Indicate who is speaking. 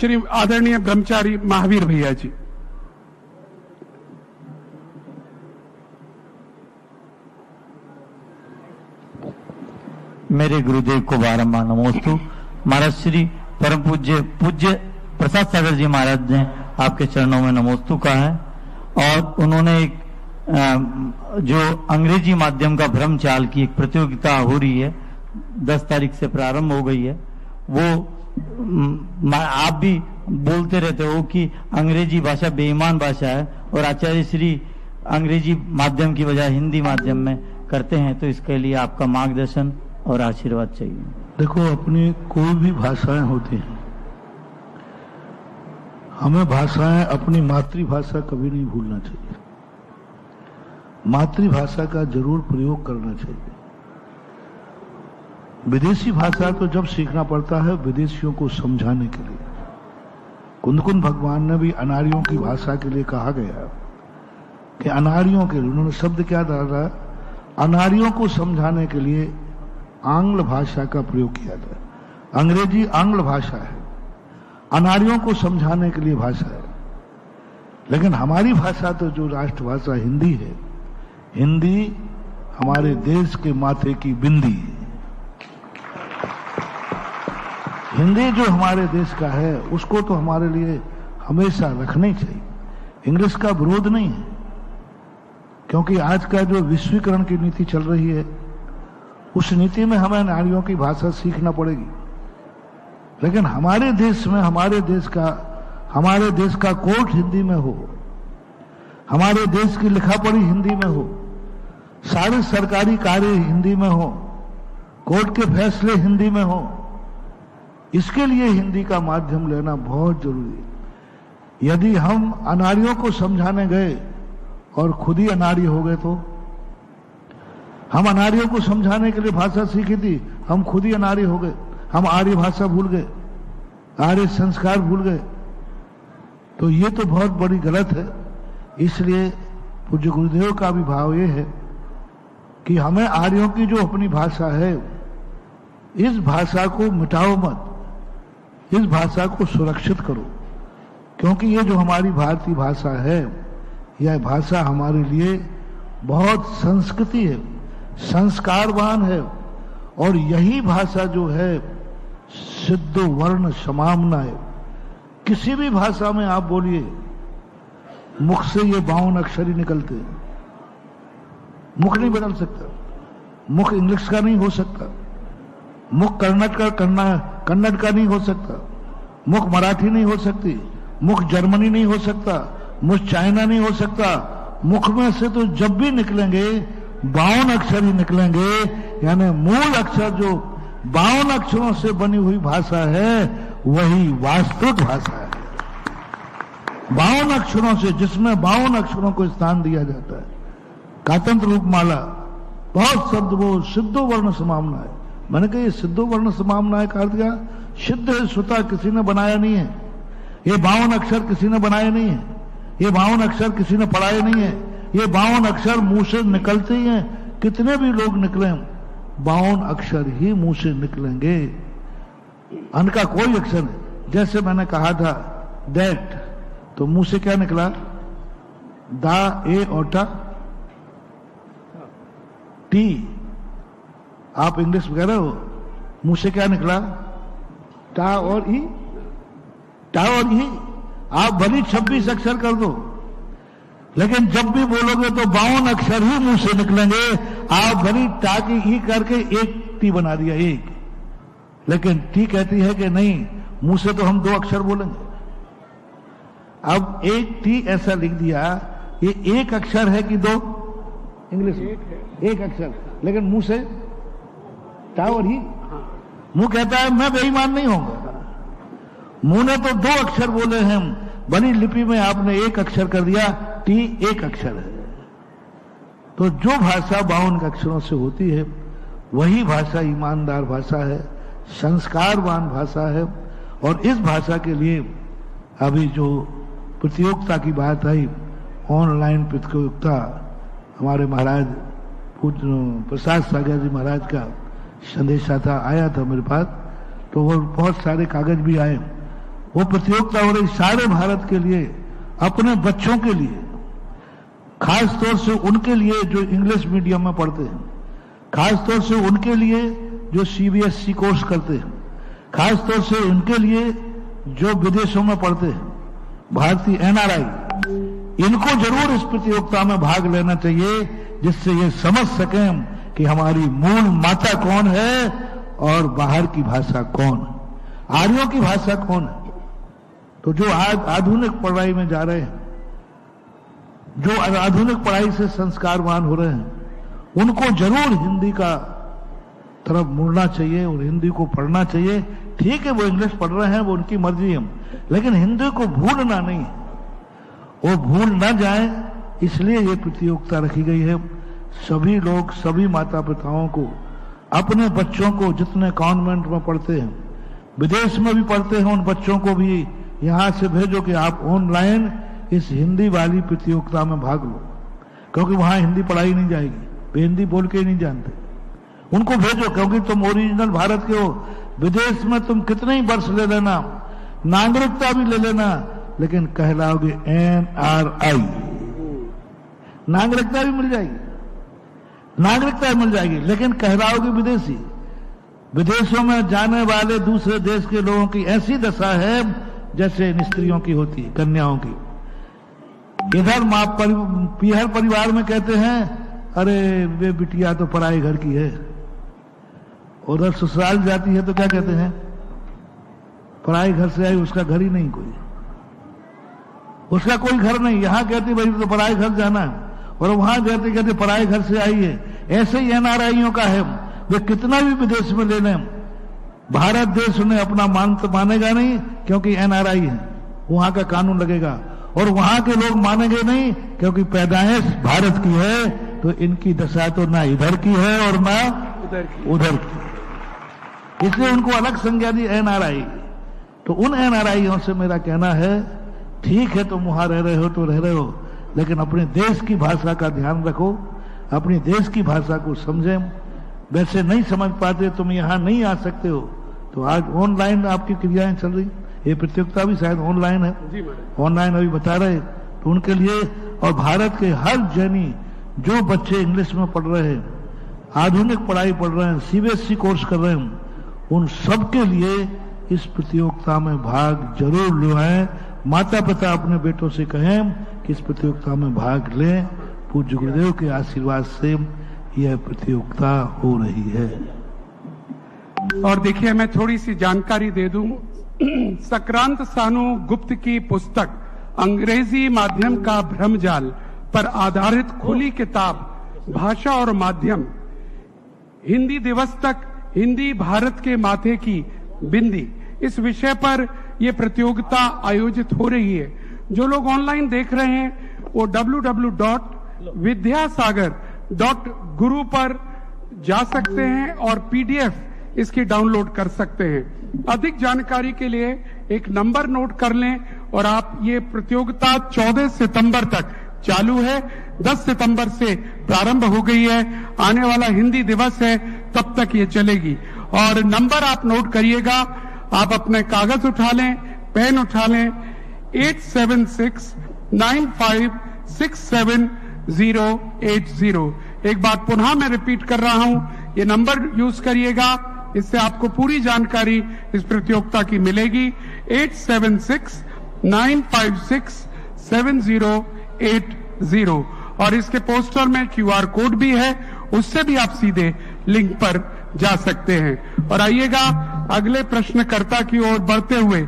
Speaker 1: श्री आदरणीय ब्रह्मचारी महावीर भैया जी।
Speaker 2: मेरे गुरुदेव को बारंबार नमोस्तु। महाराज श्री परम पूज्य प्रसाद सागर जी महाराज ने आपके चरणों में नमोस्तु कहा है, और उन्होंने एक जो अंग्रेजी माध्यम का भ्रमचाल की एक प्रतियोगिता हो रही है, 10 तारीख से प्रारंभ हो गई है। वो आप भी बोलते रहते हो कि अंग्रेजी भाषा बेईमान भाषा है, और आचार्य श्री अंग्रेजी माध्यम की बजाय हिंदी माध्यम में करते हैं, तो इसके लिए आपका मार्गदर्शन और आशीर्वाद चाहिए।
Speaker 3: देखो, अपनी कोई भी भाषाएं होती हैं, हमें भाषाएं अपनी मातृभाषा कभी नहीं भूलना चाहिए। मातृभाषा का जरूर प्रयोग करना चाहिए। विदेशी भाषा तो जब सीखना पड़ता है विदेशियों को समझाने के लिए। कुंदकुंद भगवान ने भी अनार्यों की भाषा के लिए कहा गया कि अनार्यों के लिए उन्होंने शब्द क्या डाला, अनार्यों को समझाने के लिए आंग्ल भाषा का प्रयोग किया था। अंग्रेजी आंग्ल भाषा है, अनार्यों को समझाने के लिए भाषा है। लेकिन हमारी भाषा तो जो राष्ट्रभाषा हिंदी है, हिंदी हमारे देश के माथे की बिंदी है। हिंदी जो हमारे देश का है उसको तो हमारे लिए हमेशा रखना ही चाहिए। इंग्लिश का विरोध नहीं है, क्योंकि आज का जो विश्वीकरण की नीति चल रही है उस नीति में हमें नारियों की भाषा सीखना पड़ेगी। लेकिन हमारे देश में हमारे देश का कोर्ट हिंदी में हो, हमारे देश की लिखा पढ़ी हिंदी में हो, सारे सरकारी कार्य हिंदी में हो, कोर्ट के फैसले हिंदी में हो, इसके लिए हिंदी का माध्यम लेना बहुत जरूरी है। यदि हम अनार्यों को समझाने गए और खुद ही अनार्य हो गए, तो हम अनार्यों को समझाने के लिए भाषा सीखी थी, हम खुद ही अनार्य हो गए, हम आर्य भाषा भूल गए, आर्य संस्कार भूल गए, तो ये तो बहुत बड़ी गलत है। इसलिए पूज्य गुरुदेव का भी भाव ये है कि हमें आर्यों की जो अपनी भाषा है, इस भाषा को मिटाओ मत, इस भाषा को सुरक्षित करो, क्योंकि ये जो हमारी भारतीय भाषा है, यह भाषा हमारे लिए बहुत संस्कृति है, संस्कारवान है, और यही भाषा जो है सिद्ध वर्ण समामना है। किसी भी भाषा में आप बोलिए, मुख से ये 52 अक्षर ही निकलते हैं। मुख नहीं बदल सकता, मुख इंग्लिश का नहीं हो सकता, मुख कन्नड़ का नहीं हो सकता, मुख मराठी नहीं हो सकती, मुख जर्मनी नहीं हो सकता, मुख चाइना नहीं हो सकता। मुख में से तो जब भी निकलेंगे 52 अक्षर ही निकलेंगे, यानी मूल अक्षर जो 52 अक्षरों से बनी हुई भाषा है वही वास्तविक भाषा है। 52 अक्षरों से, जिसमें 52 अक्षरों को स्थान दिया जाता है। कातंत्र रूपमाला, बहुत शब्द वो सिद्धो वर्ण समामना है। मैंने कहा ये सिद्धो वर्ण समामना है, का अर्थ क्या? सिद्ध है, स्वतः किसी ने बनाया नहीं है। ये 52 अक्षर किसी ने बनाए नहीं है, ये 52 अक्षर किसी ने पढ़ाए नहीं है, ये 52 अक्षर मुंह से निकलते ही हैं। कितने भी लोग निकले, 52 अक्षर ही मुंह से निकलेंगे, अन्य का कोई अक्षर नहीं। जैसे मैंने कहा था दैट, तो मुंह से क्या निकला? दा, ए और टा, टी। आप इंग्लिश कह रहे हो, मुंह से क्या निकला? टा और ई, टा और ई। आप भली 26 अक्षर कर दो, लेकिन जब भी बोलोगे तो 52 अक्षर ही मुंह से निकलेंगे। आप भली टा की ई करके एक टी बना दिया, एक, लेकिन टी कहती है कि नहीं, मुंह से तो हम 2 अक्षर बोलेंगे। अब एक टी ऐसा लिख दिया, ये एक अक्षर है कि 2? इंग्लिश में एक अक्षर, लेकिन मुंह से टा और ही। मुंह कहता है मैं बेईमान नहीं होऊंगा। मुंह ने तो 2 अक्षर बोले हैं, बनी लिपि में आपने एक अक्षर कर दिया, टी एक अक्षर है। तो जो भाषा 52 अक्षरों से होती है वही भाषा ईमानदार भाषा है, संस्कारवान भाषा है। और इस भाषा के लिए अभी जो प्रतियोगिता की बात आई, ऑनलाइन प्रतियोगिता, हमारे महाराज प्रसाद सागर जी महाराज का संदेशा था, आया था मेरे पास, तो वो बहुत सारे कागज भी आए। वो प्रतियोगिता हो रही सारे भारत के लिए, अपने बच्चों के लिए, खास तौर से उनके लिए जो इंग्लिश मीडियम में पढ़ते हैं, खास तौर से उनके लिए जो CBSE कोर्स करते हैं, खास तौर से उनके लिए जो विदेशों में पढ़ते हैं, भारतीय NRI, इनको जरूर इस प्रतियोगिता में भाग लेना चाहिए, जिससे ये समझ सकें कि हमारी मूल माता कौन है और बाहर की भाषा कौन है, आर्यों की भाषा कौन है। तो जो आज आधुनिक पढ़ाई में जा रहे हैं, जो आधुनिक पढ़ाई से संस्कारवान हो रहे हैं, उनको जरूर हिंदी का तरफ मुड़ना चाहिए और हिंदी को पढ़ना चाहिए। ठीक है, वो इंग्लिश पढ़ रहे हैं, वो उनकी मर्जी है, लेकिन हिंदी को भूलना नहीं है, वो भूल ना जाए, इसलिए ये प्रतियोगिता रखी गई है। सभी लोग, सभी माता पिताओं को अपने बच्चों को, जितने कॉन्वेंट में पढ़ते हैं, विदेश में भी पढ़ते हैं, उन बच्चों को भी यहां से भेजो कि आप ऑनलाइन इस हिंदी वाली प्रतियोगिता में भाग लो, क्योंकि वहां हिंदी पढ़ाई नहीं जाएगी, वे हिंदी बोल के ही नहीं जानते। उनको भेजो, क्योंकि तुम ओरिजिनल भारत के हो। विदेश में तुम कितने ही वर्ष ले लेना, नागरिकता भी ले लेना, लेकिन कहलाओगे NRI, नागरिकता भी मिल जाएगी, नागरिकता मिल जाएगी, लेकिन कहलाओगे विदेशी। विदेशों में जाने वाले दूसरे देश के लोगों की ऐसी दशा है जैसे इन स्त्रियों की होती है, कन्याओं की। इधर पीहर परिवार में कहते हैं, अरे वे बिटिया तो पराए घर की है, उधर ससुराल जाती है तो क्या कहते हैं, पराए घर से आई, उसका घर ही नहीं कोई, उसका कोई घर नहीं। यहां कहते भाई तो पराए घर जाना है, और वहां कहते कहते पराए घर से आई है। ऐसे ही NRIयों का है, वे कितना भी विदेश में ले लें, भारत देश उन्हें अपना मानेगा नहीं, क्योंकि NRI है, वहां का कानून लगेगा, और वहां के लोग मानेंगे नहीं, क्योंकि पैदाइश भारत की है। तो इनकी दशा तो ना इधर की है और ना उधर की, इसलिए उनको अलग संज्ञा दी NRI। तो उन NRIयों से मेरा कहना है, ठीक है तुम वहां रह रहे हो तो रह रहे हो, लेकिन अपने देश की भाषा का ध्यान रखो, अपने देश की भाषा को समझें। वैसे नहीं समझ पाते, तुम यहां नहीं आ सकते हो, तो आज ऑनलाइन आपकी क्रियाएं चल रही, ये प्रतियोगिता भी शायद ऑनलाइन है, ऑनलाइन अभी बता रहे, तो उनके लिए, और भारत के हर जैनी जो बच्चे इंग्लिश में पढ़ रहे हैं, आधुनिक पढ़ाई पढ़ रहे हैं, CBSE कोर्स कर रहे हैं, उन सबके लिए इस प्रतियोगिता में भाग जरूर लें। माता पिता अपने बेटों से कहें कि इस प्रतियोगिता में भाग लें। पूज्य गुरुदेव के आशीर्वाद से यह प्रतियोगिता हो रही है।
Speaker 1: और देखिए, मैं थोड़ी सी जानकारी दे दूं। सक्रांत सानू गुप्त की पुस्तक अंग्रेजी माध्यम का भ्रमजाल पर आधारित खुली किताब भाषा और माध्यम, हिंदी दिवस तक हिंदी भारत के माथे की बिंदी, इस विषय पर यह प्रतियोगिता आयोजित हो रही है। जो लोग ऑनलाइन देख रहे हैं वो www.vidyasagar.guru पर जा सकते हैं और PDF इसकी डाउनलोड कर सकते हैं। अधिक जानकारी के लिए एक नंबर नोट कर लें, और आप ये प्रतियोगिता 14 सितंबर तक चालू है, 10 सितंबर से प्रारंभ हो गई है, आने वाला हिंदी दिवस है तब तक ये चलेगी। और नंबर आप नोट करिएगा, आप अपने कागज उठा लें, पेन उठा लें, 8769567080। एक बार पुनः मैं रिपीट कर रहा हूं, ये नंबर यूज करिएगा, इससे आपको पूरी जानकारी इस प्रतियोगिता की मिलेगी। 8769567080। और इसके पोस्टर में QR कोड भी है, उससे भी आप सीधे लिंक पर जा सकते हैं। और आइएगा अगले प्रश्नकर्ता की ओर बढ़ते हुए